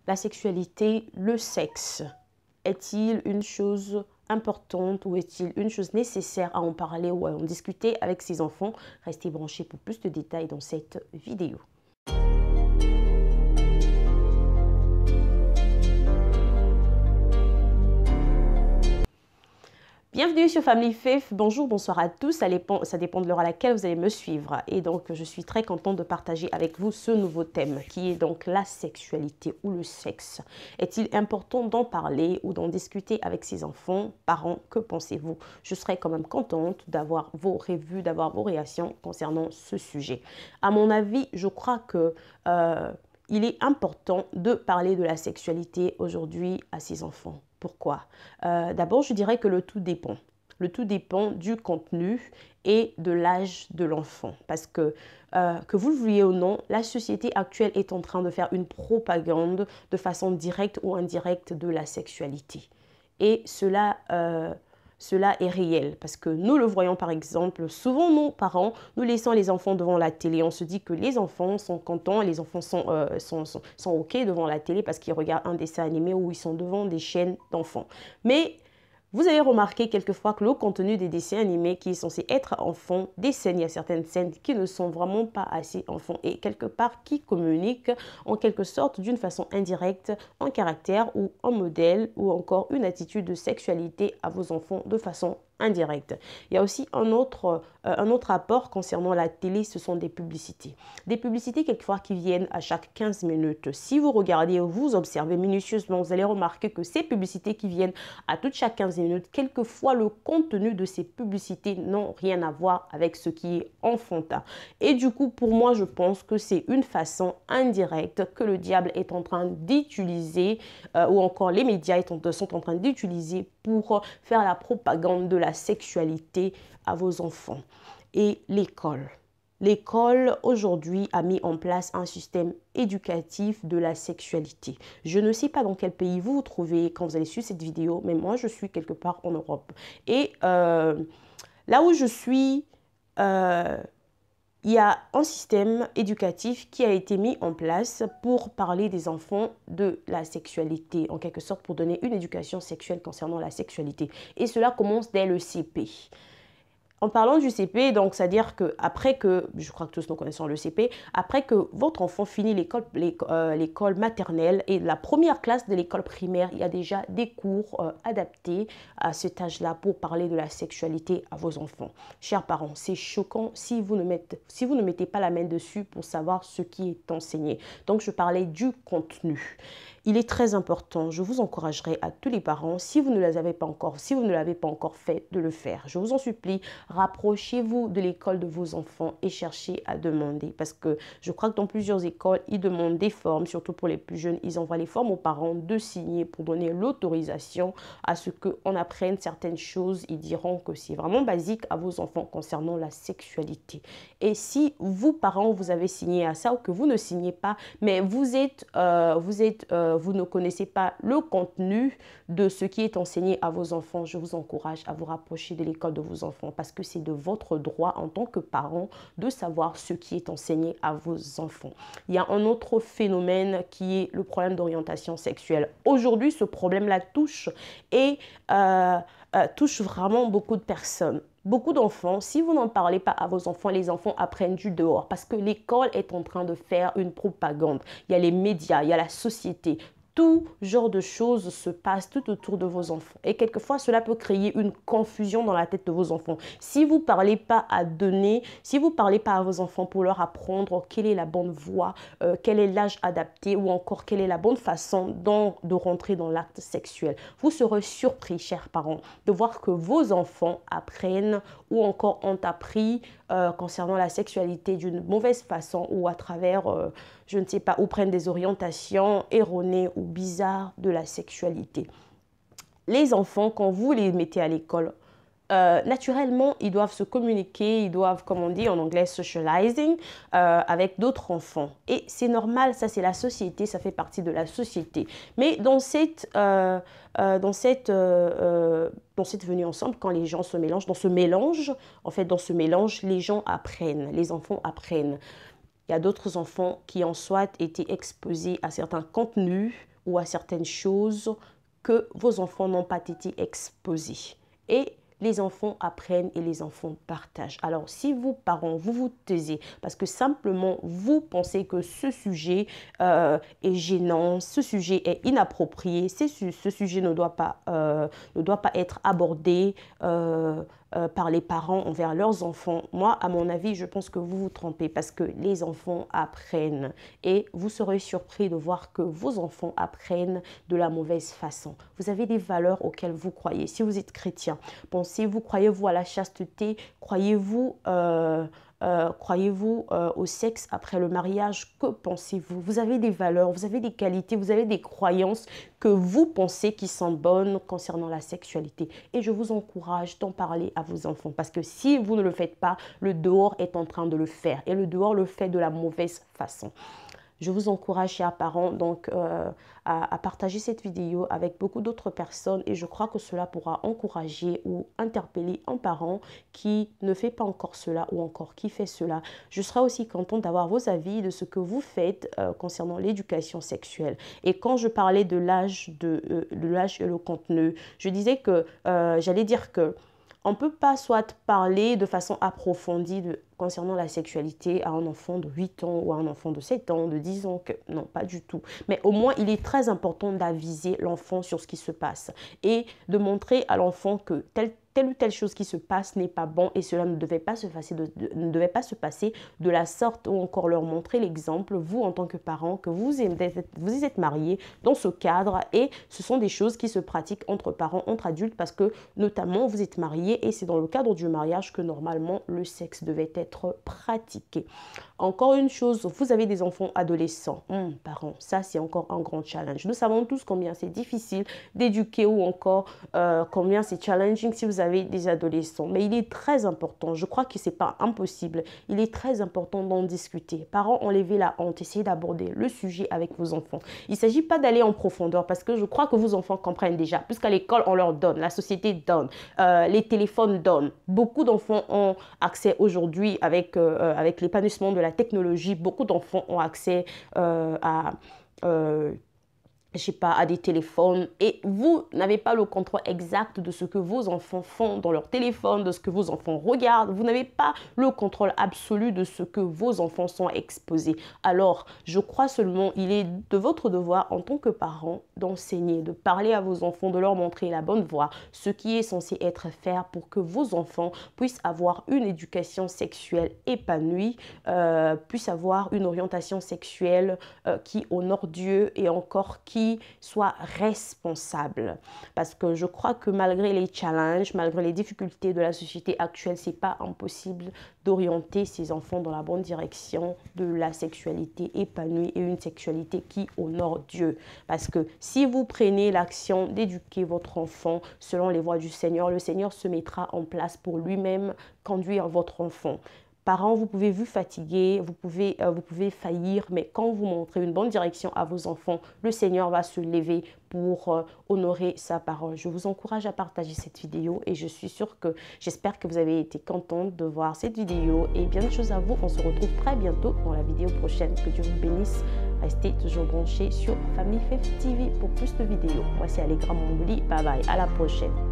La sexualité, le sexe, est-il une chose importante ou est-il une chose nécessaire à en parler ou à en discuter avec ses enfants? Restez branchés pour plus de détails dans cette vidéo. Bienvenue sur Family Faith, bonjour, bonsoir à tous, ça dépend de l'heure à laquelle vous allez me suivre. Et donc, je suis très contente de partager avec vous ce nouveau thème qui est donc la sexualité ou le sexe. Est-il important d'en parler ou d'en discuter avec ses enfants, parents, que pensez-vous? Je serais quand même contente d'avoir vos revues, d'avoir vos réactions concernant ce sujet. À mon avis, je crois que il est important de parler de la sexualité aujourd'hui à ses enfants. Pourquoi? D'abord, je dirais que le tout dépend. Le tout dépend du contenu et de l'âge de l'enfant. Parce que vous le vouliez ou non, la société actuelle est en train de faire une propagande de façon directe ou indirecte de la sexualité. Et cela est réel parce que nous le voyons par exemple, souvent nos parents, nous laissons les enfants devant la télé. On se dit que les enfants sont contents, les enfants sont OK devant la télé parce qu'ils regardent un dessin animé ou ils sont devant des chaînes d'enfants. Mais vous avez remarqué quelquefois que le contenu des dessins animés qui est censé être enfant, des scènes, il y a certaines scènes qui ne sont vraiment pas assez enfants et quelque part qui communiquent en quelque sorte d'une façon indirecte un caractère ou un modèle ou encore une attitude de sexualité à vos enfants de façon indirecte. Il y a aussi un autre apport concernant la télé, ce sont des publicités. Des publicités quelquefois qui viennent à chaque 15 minutes. Si vous regardez ou vous observez minutieusement, vous allez remarquer que ces publicités qui viennent à toutes chaque 15 minutes, quelquefois le contenu de ces publicités n'ont rien à voir avec ce qui est enfantin. Et du coup, pour moi, je pense que c'est une façon indirecte que le diable est en train d'utiliser ou encore les médias sont en train d'utiliser pour faire la propagande de la sexualité à vos enfants. Et l'école. L'école, aujourd'hui, a mis en place un système éducatif de la sexualité. Je ne sais pas dans quel pays vous vous trouvez quand vous allez suivre cette vidéo, mais moi, je suis quelque part en Europe. Et là où je suis, il y a un système éducatif qui a été mis en place pour parler des enfants de la sexualité, en quelque sorte pour donner une éducation sexuelle concernant la sexualité. Et cela commence dès le CP. En parlant du CP, donc c'est-à-dire que après que, je crois que tous nous connaissons le CP, après que votre enfant finit l'école maternelle et la première classe de l'école primaire, il y a déjà des cours adaptés à cet âge-là pour parler de la sexualité à vos enfants. Chers parents, c'est choquant si vous ne mettez pas la main dessus pour savoir ce qui est enseigné. Donc je parlais du contenu. Il est très important, je vous encouragerai à tous les parents, si vous ne l'avez pas encore fait, de le faire. Je vous en supplie, rapprochez-vous de l'école de vos enfants et cherchez à demander. Parce que je crois que dans plusieurs écoles, ils demandent des formes, surtout pour les plus jeunes. Ils envoient les formes aux parents de signer pour donner l'autorisation à ce qu'on apprenne certaines choses. Ils diront que c'est vraiment basique à vos enfants concernant la sexualité. Et si vous, parents, vous avez signé à ça ou que vous ne signez pas, mais vous ne connaissez pas le contenu de ce qui est enseigné à vos enfants, je vous encourage à vous rapprocher de l'école de vos enfants parce que c'est de votre droit en tant que parent de savoir ce qui est enseigné à vos enfants. Il y a un autre phénomène qui est le problème d'orientation sexuelle. Aujourd'hui, ce problème-là touche vraiment beaucoup de personnes. Beaucoup d'enfants, si vous n'en parlez pas à vos enfants, les enfants apprennent du dehors parce que l'école est en train de faire une propagande. Il y a les médias, il y a la société. Tout genre de choses se passe tout autour de vos enfants. Et quelquefois, cela peut créer une confusion dans la tête de vos enfants. Si vous ne parlez pas à donner, si vous ne parlez pas à vos enfants pour leur apprendre quelle est la bonne voie, quel est l'âge adapté ou encore quelle est la bonne façon de rentrer dans l'acte sexuel, vous serez surpris, chers parents, de voir que vos enfants apprennent ou encore ont appris concernant la sexualité d'une mauvaise façon ou à travers, je ne sais pas, ou prennent des orientations erronées ou bizarres de la sexualité. Les enfants, quand vous les mettez à l'école, naturellement, ils doivent se communiquer, ils doivent, comme on dit en anglais, socializing avec d'autres enfants. Et c'est normal, ça c'est la société, ça fait partie de la société. Mais dans cette venue ensemble, quand les gens se mélangent, dans ce mélange, les gens apprennent, les enfants apprennent. Il y a d'autres enfants qui ont soit été exposés à certains contenus ou à certaines choses que vos enfants n'ont pas été exposés. Et les enfants apprennent et les enfants partagent. Alors, si vous, parents, vous vous taisez parce que simplement vous pensez que ce sujet est gênant, ce sujet est inapproprié, ce sujet ne doit pas être abordé par les parents envers leurs enfants, moi, à mon avis, je pense que vous vous trompez parce que les enfants apprennent et vous serez surpris de voir que vos enfants apprennent de la mauvaise façon. Vous avez des valeurs auxquelles vous croyez. Si vous êtes chrétien, croyez-vous à la chasteté, croyez-vous au sexe après le mariage? Que pensez-vous? Vous avez des valeurs, vous avez des qualités, vous avez des croyances que vous pensez qui sont bonnes concernant la sexualité. Et je vous encourage d'en parler à vos enfants parce que si vous ne le faites pas, le dehors est en train de le faire et le dehors le fait de la mauvaise façon. Je vous encourage, chers parents, donc à partager cette vidéo avec beaucoup d'autres personnes et je crois que cela pourra encourager ou interpeller un parent qui ne fait pas encore cela ou encore qui fait cela. Je serai aussi contente d'avoir vos avis de ce que vous faites concernant l'éducation sexuelle. Et quand je parlais de l'âge et le contenu, je disais que j'allais dire que on ne peut pas soit parler de façon approfondie concernant la sexualité à un enfant de 8 ans ou à un enfant de 7 ans, de 10 ans. Non, pas du tout. Mais au moins, il est très important d'aviser l'enfant sur ce qui se passe et de montrer à l'enfant que telle ou telle chose qui se passe n'est pas bon et cela ne devait pas se passer de la sorte ou encore leur montrer l'exemple, vous en tant que parent, que vous êtes mariés dans ce cadre et ce sont des choses qui se pratiquent entre parents, entre adultes parce que notamment vous êtes mariés et c'est dans le cadre du mariage que normalement le sexe devait être pratiqué. Encore une chose, vous avez des enfants adolescents, parents, ça c'est encore un grand challenge. Nous savons tous combien c'est difficile d'éduquer ou encore combien c'est challenging si vous avez des adolescents. Mais il est très important, je crois que ce n'est pas impossible, il est très important d'en discuter. Parents, enlevez la honte, essayez d'aborder le sujet avec vos enfants. Il ne s'agit pas d'aller en profondeur parce que je crois que vos enfants comprennent déjà, puisqu'à l'école on leur donne, la société donne, les téléphones donnent. Beaucoup d'enfants ont accès aujourd'hui avec l'épanouissement de la technologie, beaucoup d'enfants ont accès à des téléphones et vous n'avez pas le contrôle exact de ce que vos enfants font dans leur téléphone, de ce que vos enfants regardent. Vous n'avez pas le contrôle absolu de ce que vos enfants sont exposés. Alors, je crois seulement il est de votre devoir en tant que parent d'enseigner, de parler à vos enfants, de leur montrer la bonne voie, ce qui est censé être fait pour que vos enfants puissent avoir une éducation sexuelle épanouie, puissent avoir une orientation sexuelle qui honore Dieu et encore qui soit responsable. Parce que je crois que malgré les challenges, malgré les difficultés de la société actuelle, c'est pas impossible d'orienter ces enfants dans la bonne direction de la sexualité épanouie et une sexualité qui honore Dieu. Parce que si vous prenez l'action d'éduquer votre enfant selon les voies du Seigneur, le Seigneur se mettra en place pour lui-même conduire votre enfant. Parents, vous pouvez vous fatiguer, vous pouvez faillir, mais quand vous montrez une bonne direction à vos enfants, le Seigneur va se lever pour honorer sa parole. Je vous encourage à partager cette vidéo et j'espère que vous avez été contente de voir cette vidéo et bien de choses à vous. On se retrouve très bientôt dans la vidéo prochaine. Que Dieu vous bénisse. Restez toujours branchés sur Family Faith TV pour plus de vidéos. Moi, c'est Allegra Mambouli. Bye bye. À la prochaine.